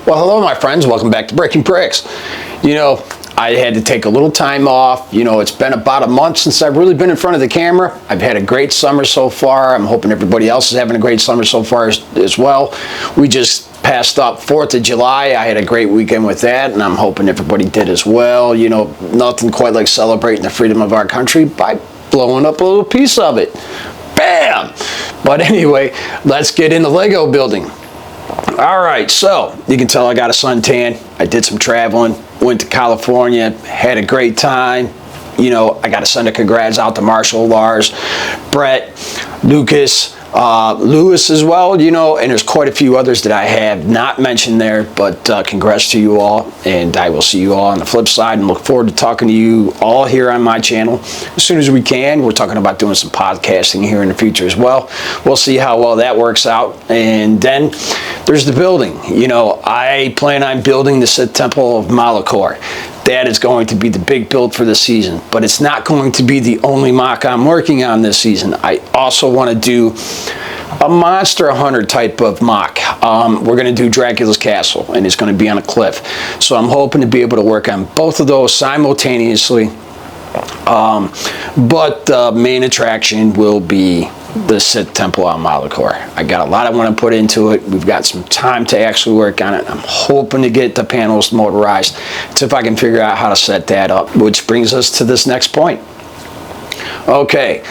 Well, hello, my friends. Welcome back to Breaking Bricks. I had to take a little time off. It's been about a month since I've really been in front of the camera. I've had a great summer so far. I'm hoping everybody else is having a great summer so far as well. We just passed up 4th of July. I had a great weekend with that, and I'm hoping everybody did as well. Nothing quite like celebrating the freedom of our country by blowing up a little piece of it. Bam! But anyway, let's get into Lego building. All right, so you can tell I got a suntan. I did some traveling, went to California, had a great time. I got to send a congrats out to Marshall, Lars, Brett, Lucas, Lewis as well, and there's quite a few others that I have not mentioned there, but congrats to you all, and I will see you all on the flip side and look forward to talking to you all here on my channel as soon as we can. We're talking about doing some podcasting here in the future as well. We'll see how well that works out. And then there's the building. I plan on building the Sith Temple of Malachor. That is going to be the big build for this season, but it's not going to be the only mock I'm working on this season. I also want to do a Monster Hunter type of mock. We're going to do Dracula's Castle, and it's going to be on a cliff. So I'm hoping to be able to work on both of those simultaneously. But the main attraction will be the Sith Temple on Malachor. I got a lot I want to put into it. We've got some time to actually work on it. I'm hoping to get the panels motorized. So if I can figure out how to set that up, which brings us to this next point. Okay.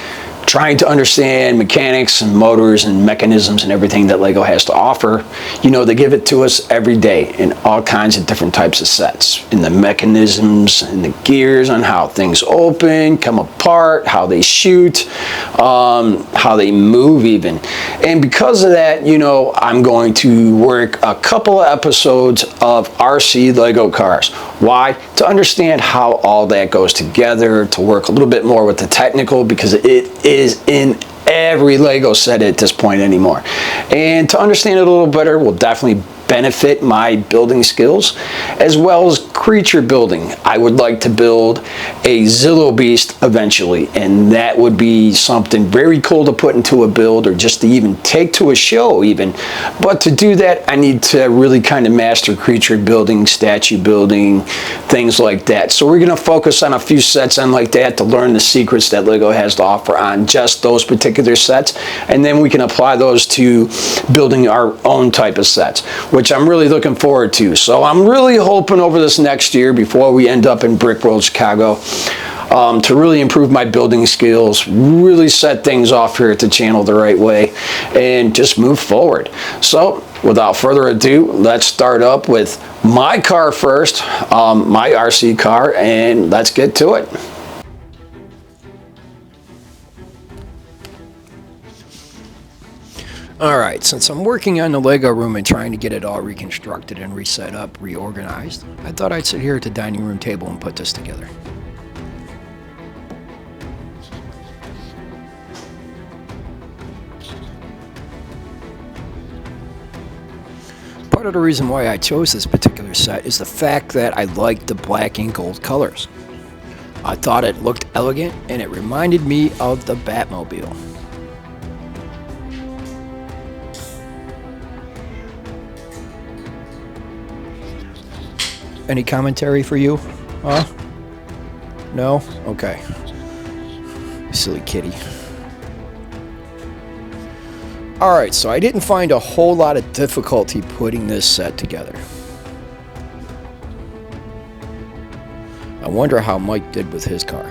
Trying to understand mechanics and motors and mechanisms and everything that Lego has to offer. They give it to us every day in all kinds of different types of sets. In the mechanisms and the gears on how things open, come apart, how they shoot, how they move even. And because of that, I'm going to work a couple of episodes of RC Lego cars. Why? To understand how all that goes together, to work a little bit more with the technical, because it is in every Lego set at this point anymore. And to understand it a little better will definitely benefit my building skills, as well as creature building. I would like to build a Zillo Beast eventually, and that would be something very cool to put into a build, or just to even take to a show even. But to do that, I need to really kind of master creature building, statue building, things like that. So we're going to focus on a few sets on like that to learn the secrets that Lego has to offer on just those particular sets, and then we can apply those to building our own type of sets, which I'm really looking forward to. So I'm really hoping over this next year, before we end up in Brick World Chicago, to really improve my building skills, really set things off here at the channel the right way, and just move forward. So without further ado, let's start up with my car first, my RC car, and let's get to it. Alright, since I'm working on the Lego room and trying to get it all reconstructed and reset up, reorganized, I thought I'd sit here at the dining room table and put this together. Part of the reason why I chose this particular set is the fact that I like the black and gold colors. I thought it looked elegant, and it reminded me of the Batmobile. Any commentary for you? Huh? No? Okay. Silly kitty. Alright, so I didn't find a whole lot of difficulty putting this set together. I wonder how Mike did with his car.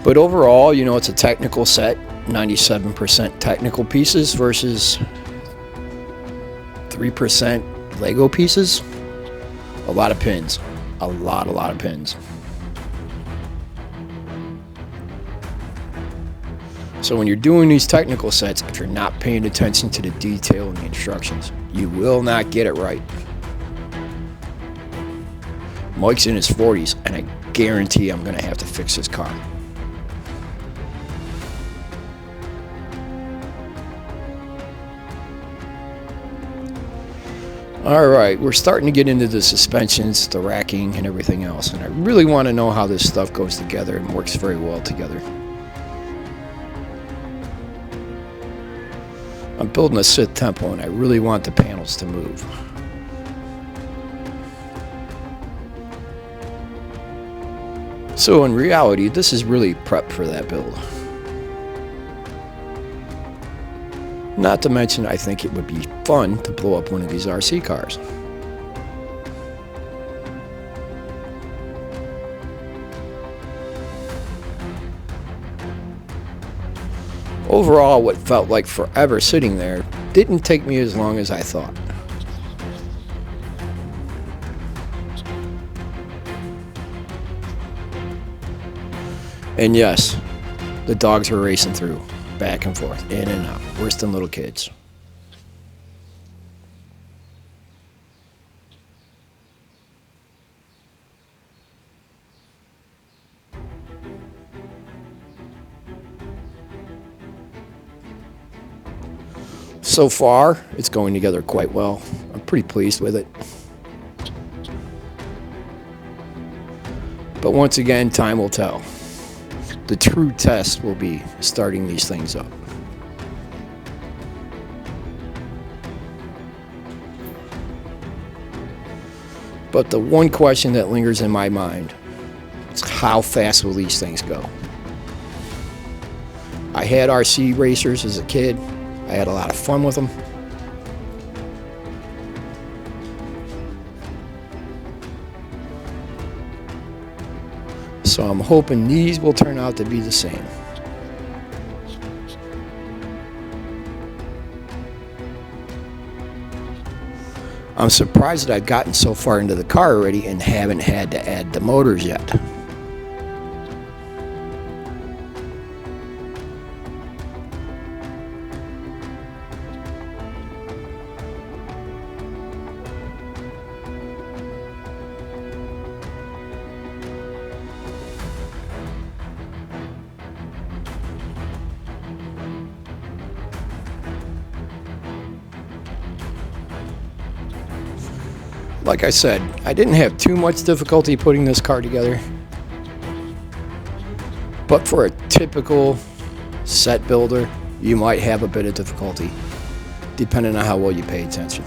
But overall, it's a technical set. 97% technical pieces versus 3% Lego pieces. A lot of pins. A lot of pins. So when you're doing these technical sets, if you're not paying attention to the detail and the instructions, you will not get it right. Mike's in his 40s, and I guarantee I'm going to have to fix his car. Alright, we're starting to get into the suspensions, the racking, and everything else, and I really want to know how this stuff goes together and works very well together. I'm building a Sith temple and I really want the panels to move. So in reality, this is really prep for that build. Not to mention, I think it would be fun to blow up one of these RC cars. Overall, what felt like forever sitting there didn't take me as long as I thought. And yes, the dogs were racing through, back and forth, in and out, worse than little kids. So far, it's going together quite well. I'm pretty pleased with it. But once again, time will tell. The true test will be starting these things up. But the one question that lingers in my mind is how fast will these things go? I had RC racers as a kid. I had a lot of fun with them. So I'm hoping these will turn out to be the same. I'm surprised that I've gotten so far into the car already and haven't had to add the motors yet. Like I said, I didn't have too much difficulty putting this car together. But for a typical set builder, you might have a bit of difficulty, depending on how well you pay attention.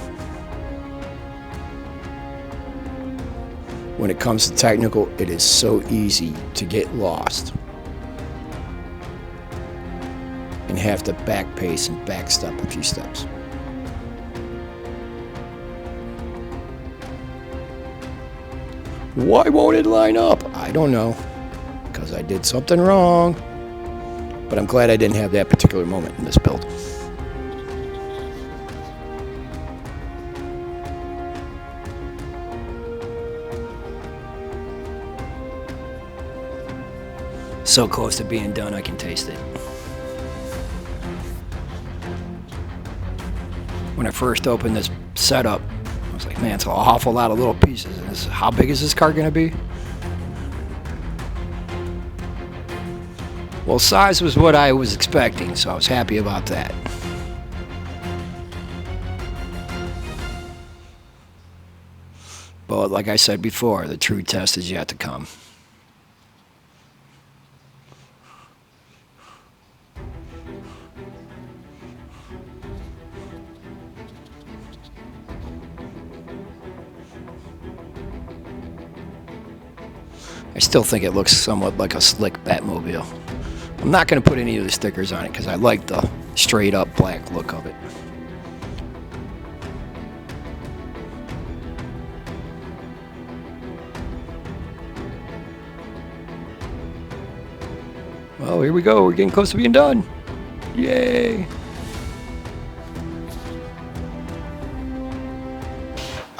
When it comes to technical, it is so easy to get lost and have to back pace and back step a few steps. Why won't it line up? I don't know, because I did something wrong. But I'm glad I didn't have that particular moment in this build. So close to being done, I can taste it. When I first opened this setup, I was like, man, it's an awful lot of little pieces. And how big is this car going to be? Well, size was what I was expecting, so I was happy about that. But like I said before, the true test is yet to come. I still think it looks somewhat like a slick Batmobile. I'm not going to put any of the stickers on it because I like the straight up black look of it. Well, here we go. We're getting close to being done. Yay!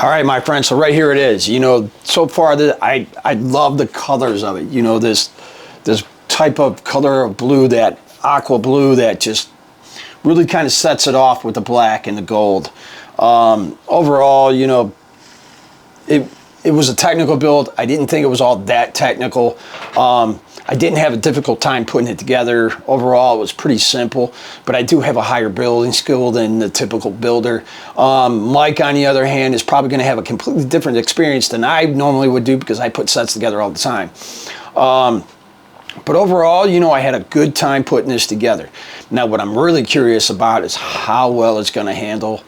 All right, my friends, so right here it is. You know, so far I love the colors of it. You know, this type of color of blue, that aqua blue that just really kind of sets it off with the black and the gold. Overall, you know, it was a technical build. I didn't think it was all that technical. I didn't have a difficult time putting it together. Overall, it was pretty simple, but I do have a higher building skill than the typical builder. Mike, on the other hand, is probably going to have a completely different experience than I normally would do because I put sets together all the time. But overall, you know, I had a good time putting this together. Now, what I'm really curious about is how well it's going to handle,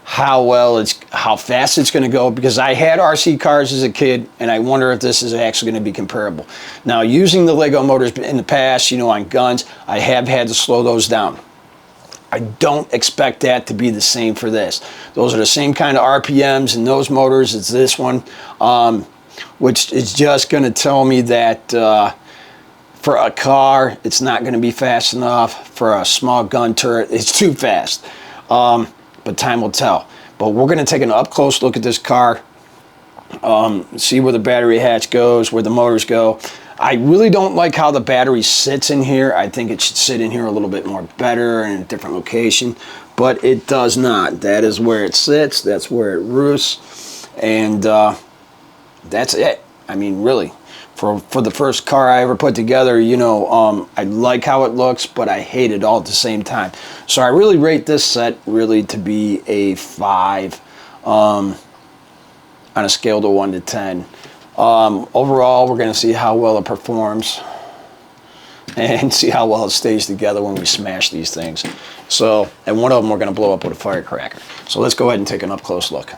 how fast it's going to go, because I had RC cars as a kid, and I wonder if this is actually going to be comparable. Now, using the Lego motors in the past, you know, on guns, I have had to slow those down. I don't expect that to be the same for this. Those are the same kind of RPMs in those motors as this one, which is just going to tell me that for a car, it's not going to be fast enough. For a small gun turret, it's too fast. But time will tell. But we're going to take an up-close look at this car, see where the battery hatch goes, where the motors go. I really don't like how the battery sits in here. I think it should sit in here a little bit more better in a different location, but it does not. That is where it sits. That's where it roosts, and that's it. I mean, really. For the first car I ever put together, you know, I like how it looks, but I hate it all at the same time. So I really rate this set really to be a 5 on a scale to 1 to 10. Overall, we're going to see how well it performs and see how well it stays together when we smash these things. So, and one of them we're going to blow up with a firecracker. So let's go ahead and take an up-close look.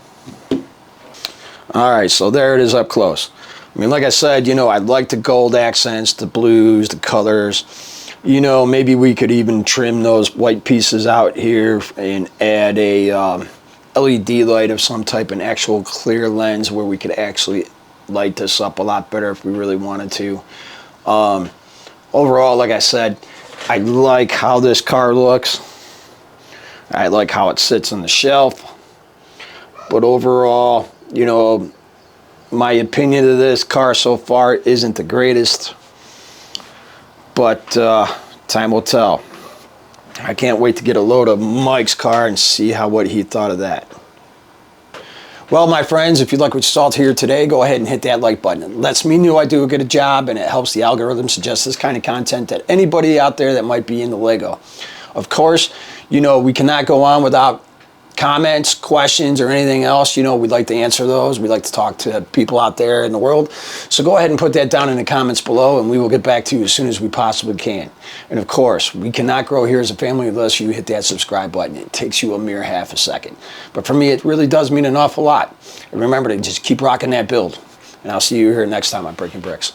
All right, so there it is up close. I mean, like I said, you know, I like the gold accents, the blues, the colors. You know, maybe we could even trim those white pieces out here and add a LED light of some type, an actual clear lens where we could actually light this up a lot better if we really wanted to. Overall, like I said, I like how this car looks. I like how it sits on the shelf. But overall, you know, my opinion of this car so far isn't the greatest, but time will tell. I can't wait to get a load of Mike's car and see what he thought of that. Well, my friends, if you like what you saw here today, go ahead and hit that like button. It lets me know I do a good job, and it helps the algorithm suggest this kind of content to anybody out there that might be into Lego. Of course, you know, we cannot go on without comments, questions, or anything else. You know, we'd like to answer those. We'd like to talk to people out there in the world. So go ahead and put that down in the comments below, and we will get back to you as soon as we possibly can. And of course, we cannot grow here as a family unless you hit that subscribe button. It takes you a mere half a second. But for me, it really does mean an awful lot. And remember to just keep rocking that build. And I'll see you here next time on Breaking Bricks.